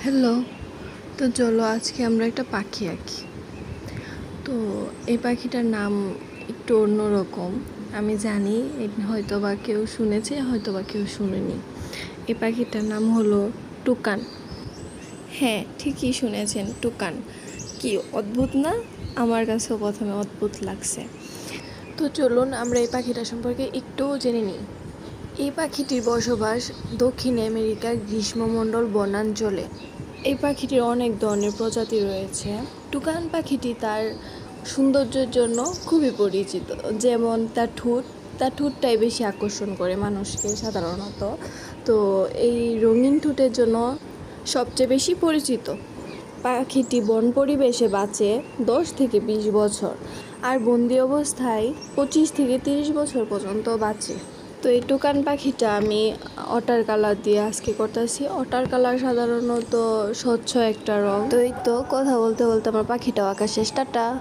Hello. তো চলো আজকে আমরা একটা পাখি আঁকি। তো এই পাখিটার নাম একটু অন্যরকম। আমি জানি হয়তো বা কেউ শুনেছে, হয়তো বা কেউ শুনেনি। এই পাখিটার নাম হলো টুকান। হ্যাঁ, ঠিকই শুনেছেন, টুকান। কি অদ্ভুত না? আমার কাছেও প্রথমে অদ্ভুত লাগছে। তো চলুন আমরা এই পাখিটা সম্পর্কে একটু জেনে নিই। এই পাখিটির বসবাস দক্ষিণ আমেরিকার গ্রীষ্মমণ্ডল বনাঞ্চলে। এই পাখিটির অনেক ধরনের প্রজাতি রয়েছে। টুকান পাখিটি তার সৌন্দর্যের জন্য খুবই পরিচিত। যেমন তার ঠোঁটটাই বেশি আকর্ষণ করে মানুষকে সাধারণত। তো এই রঙিন ঠোঁটের জন্য সবচেয়ে বেশি পরিচিত। পাখিটি বন পরিবেশে বাঁচে 10 থেকে 20 বছর, আর বন্দি অবস্থায় 25 থেকে 30 বছর পর্যন্ত বাঁচে। তো এই টুকান পাখিটা আমি ওয়াটার কালার দিয়ে আজকে করতেছি। ওয়াটার কালার সাধারণত স্বচ্ছ একটা রং। তো এই তো কথা বলতে বলতে আমার পাখিটাও আঁকা শেষ। টাটা।